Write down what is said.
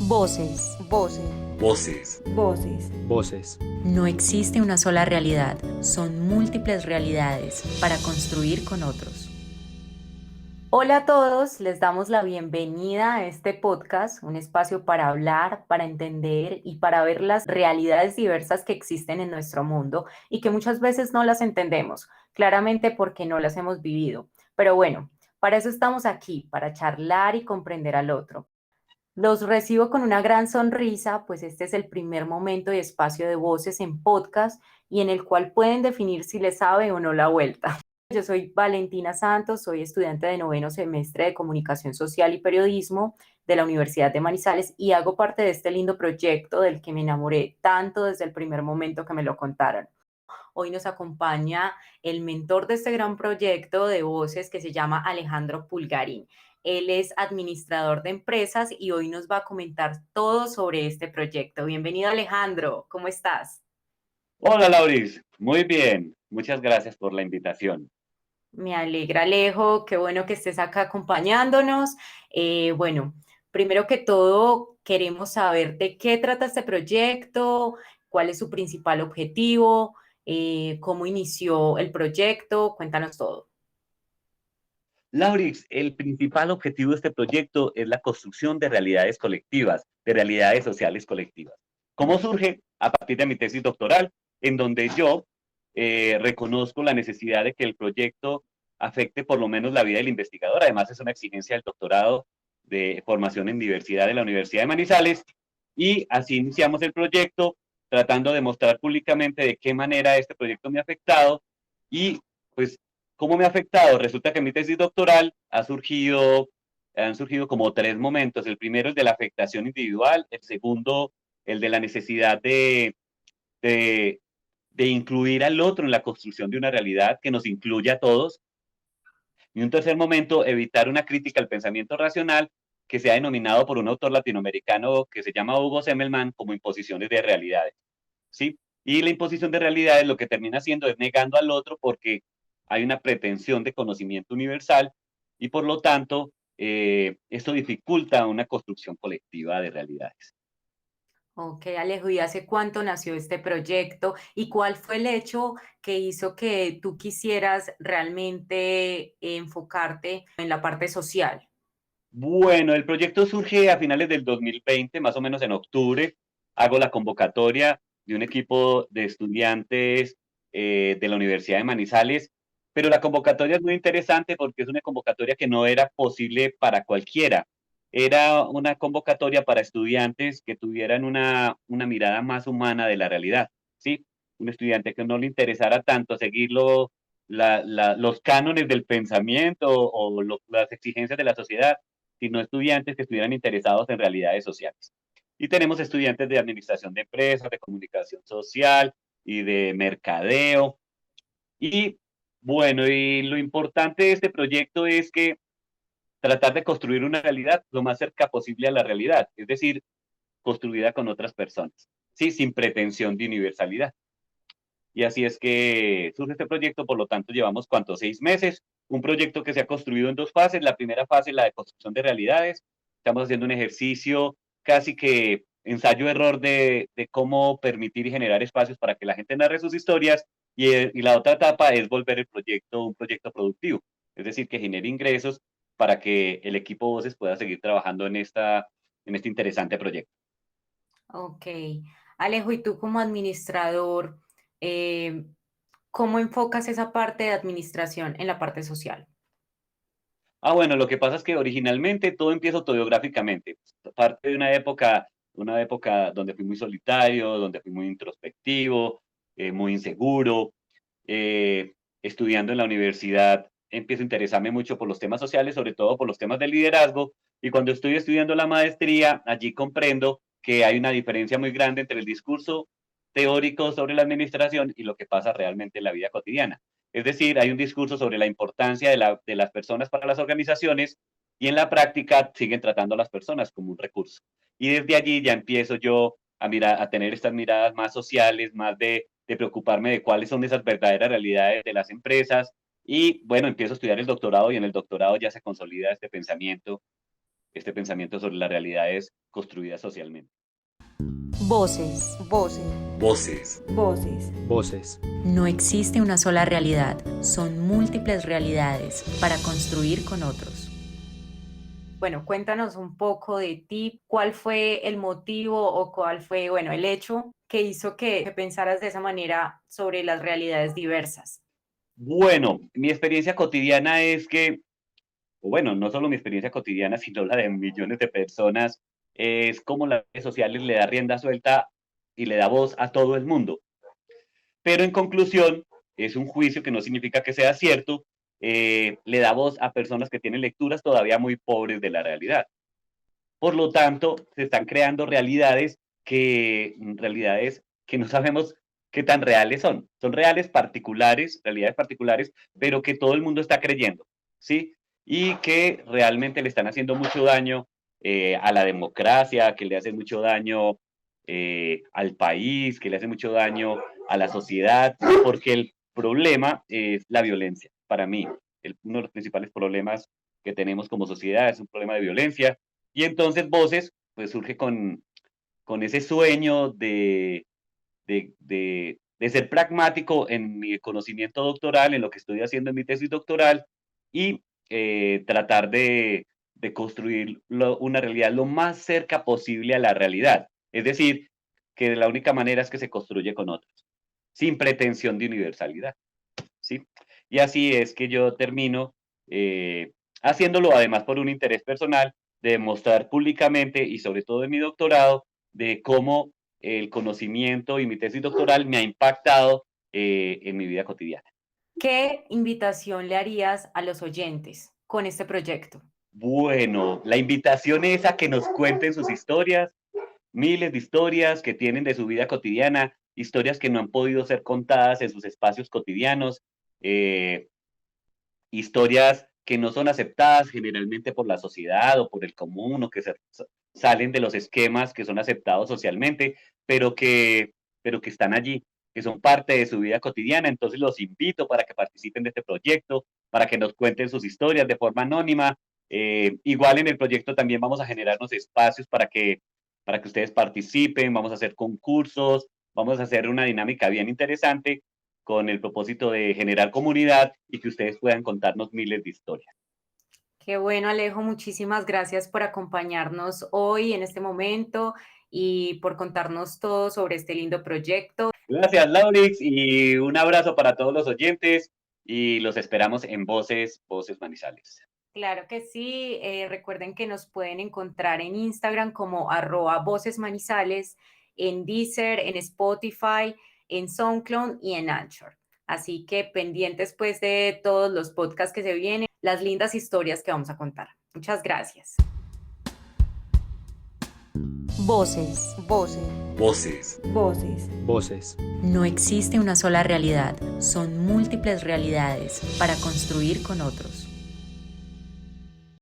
Voces. Voces. Voces. Voces. Voces. No existe una sola realidad, son múltiples realidades para construir con otros. Hola a todos, les damos la bienvenida a este podcast, un espacio para hablar, para entender y para ver las realidades diversas que existen en nuestro mundo y que muchas veces no las entendemos, claramente porque no las hemos vivido. Pero bueno, para eso estamos aquí, para charlar y comprender al otro. Los recibo con una gran sonrisa, pues este es el primer momento y espacio de voces en podcast y en el cual pueden definir si les sabe o no la vuelta. Yo soy Valentina Santos, soy estudiante de noveno semestre de Comunicación Social y Periodismo de la Universidad de Manizales y hago parte de este lindo proyecto del que me enamoré tanto desde el primer momento que me lo contaron. Hoy nos acompaña el mentor de este gran proyecto de voces que se llama Alejandro Pulgarín. Él es administrador de empresas y hoy nos va a comentar todo sobre este proyecto. Bienvenido, Alejandro, ¿cómo estás? Hola, Lauris. Muy bien. Muchas gracias por la invitación. Me alegra, Alejo, qué bueno que estés acá acompañándonos. Bueno, primero que todo, queremos saber de qué trata este proyecto, cuál es su principal objetivo, cómo inició el proyecto, cuéntanos todo. Lauris, el principal objetivo de este proyecto es la construcción de realidades colectivas, de realidades sociales colectivas. ¿Cómo surge? A partir de mi tesis doctoral, en donde yo reconozco la necesidad de que el proyecto afecte por lo menos la vida del investigador. Además, es una exigencia del doctorado de formación en diversidad de la Universidad de Manizales. Y así iniciamos el proyecto, tratando de mostrar públicamente de qué manera este proyecto me ha afectado y pues ¿cómo me ha afectado? Resulta que en mi tesis doctoral han surgido como tres momentos. El primero es de la afectación individual, el segundo el de la necesidad de, de incluir al otro en la construcción de una realidad que nos incluya a todos. Y un tercer momento, evitar una crítica al pensamiento racional que se ha denominado por un autor latinoamericano que se llama Hugo Semmelmann como imposiciones de realidades. ¿Sí? Y la imposición de realidades lo que termina haciendo es negando al otro porque hay una pretensión de conocimiento universal y por lo tanto esto dificulta una construcción colectiva de realidades. Ok, Alejo, ¿y hace cuánto nació este proyecto? ¿Y cuál fue el hecho que hizo que tú quisieras realmente enfocarte en la parte social? Bueno, el proyecto surge a finales del 2020, más o menos en octubre. Hago la convocatoria de un equipo de estudiantes de la Universidad de Manizales, pero la convocatoria es muy interesante porque es una convocatoria que no era posible para cualquiera. Era una convocatoria para estudiantes que tuvieran una mirada más humana de la realidad, ¿sí? Un estudiante que no le interesara tanto seguirlo, los cánones del pensamiento o las exigencias de la sociedad, sino estudiantes que estuvieran interesados en realidades sociales. Y tenemos estudiantes de administración de empresas, de comunicación social y de mercadeo. Y bueno, y lo importante de este proyecto es que tratar de construir una realidad lo más cerca posible a la realidad, es decir, construida con otras personas, sí, sin pretensión de universalidad. Y así es que surge este proyecto, por lo tanto llevamos cuántos 6 meses, un proyecto que se ha construido en dos fases. La primera fase, la de construcción de realidades. Estamos haciendo un ejercicio casi que ensayo-error de cómo permitir y generar espacios para que la gente narre sus historias. Y la otra etapa es volver el proyecto un proyecto productivo, es decir, que genere ingresos para que el equipo Voces pueda seguir trabajando en este interesante proyecto. Ok, Alejo, y tú como administrador, eh, ¿cómo enfocas esa parte de administración en la parte social? Bueno, lo que pasa es que originalmente todo empieza autobiográficamente. Parte de una época donde fui muy solitario, donde fui muy introspectivo, muy inseguro. eh, Estudiando en la universidad, empiezo a interesarme mucho por los temas sociales, sobre todo por los temas de liderazgo. Y cuando estoy estudiando la maestría, allí comprendo que hay una diferencia muy grande entre el discurso teórico sobre la administración y lo que pasa realmente en la vida cotidiana. Es decir, hay un discurso sobre la importancia de las personas para las organizaciones y en la práctica siguen tratando a las personas como un recurso. Y desde allí ya empiezo yo a tener estas miradas más sociales, más de preocuparme de cuáles son esas verdaderas realidades de las empresas. Y bueno, empiezo a estudiar el doctorado y en el doctorado ya se consolida este pensamiento sobre las realidades construidas socialmente. Voces. Voces. No existe una sola realidad, son múltiples realidades para construir con otros. Bueno, cuéntanos un poco de ti, cuál fue el motivo o cuál fue, bueno, el hecho que hizo que pensaras de esa manera sobre las realidades diversas. Bueno, mi experiencia cotidiana es que, o bueno, no solo mi experiencia cotidiana, sino la de millones de personas, es como las redes sociales le da rienda suelta y le da voz a todo el mundo. Pero en conclusión, es un juicio que no significa que sea cierto, le da voz a personas que tienen lecturas todavía muy pobres de la realidad. Por lo tanto, se están creando realidades que no sabemos qué tan reales son. Son reales particulares, realidades particulares, pero que todo el mundo está creyendo, ¿sí? Y que realmente le están haciendo mucho daño a la democracia, que le hacen mucho daño al país, que le hacen mucho daño a la sociedad, porque el problema es la violencia. Para mí, uno de los principales problemas que tenemos como sociedad es un problema de violencia. Y entonces Voces, pues surge con ese sueño de ser pragmático en mi conocimiento doctoral, en lo que estoy haciendo en mi tesis doctoral, y tratar de construir una realidad lo más cerca posible a la realidad. Es decir, que la única manera es que se construye con otros, sin pretensión de universalidad, ¿sí? Y así es que yo termino haciéndolo además por un interés personal de demostrar públicamente y sobre todo en mi doctorado de cómo el conocimiento y mi tesis doctoral me ha impactado en mi vida cotidiana. ¿Qué invitación le harías a los oyentes con este proyecto? Bueno, la invitación es a que nos cuenten sus historias, miles de historias que tienen de su vida cotidiana, historias que no han podido ser contadas en sus espacios cotidianos, eh, historias que no son aceptadas generalmente por la sociedad o por el común o que salen de los esquemas que son aceptados socialmente, pero que están allí, que son parte de su vida cotidiana. Entonces los invito para que participen de este proyecto, para que nos cuenten sus historias de forma anónima. Igual en el proyecto también vamos a generarnos espacios para que ustedes participen, vamos a hacer concursos, vamos a hacer una dinámica bien interesante con el propósito de generar comunidad y que ustedes puedan contarnos miles de historias. Qué bueno, Alejo, muchísimas gracias por acompañarnos hoy en este momento y por contarnos todo sobre este lindo proyecto. Gracias, Laurix, y un abrazo para todos los oyentes y los esperamos en Voces Manizales. Claro que sí, recuerden que nos pueden encontrar en Instagram como @vocesmanizales, en Deezer, en Spotify, en SoundCloud y en Anchor. Así que pendientes pues de todos los podcasts que se vienen, las lindas historias que vamos a contar. Muchas gracias. Voces. Voces. No existe una sola realidad, son múltiples realidades para construir con otros.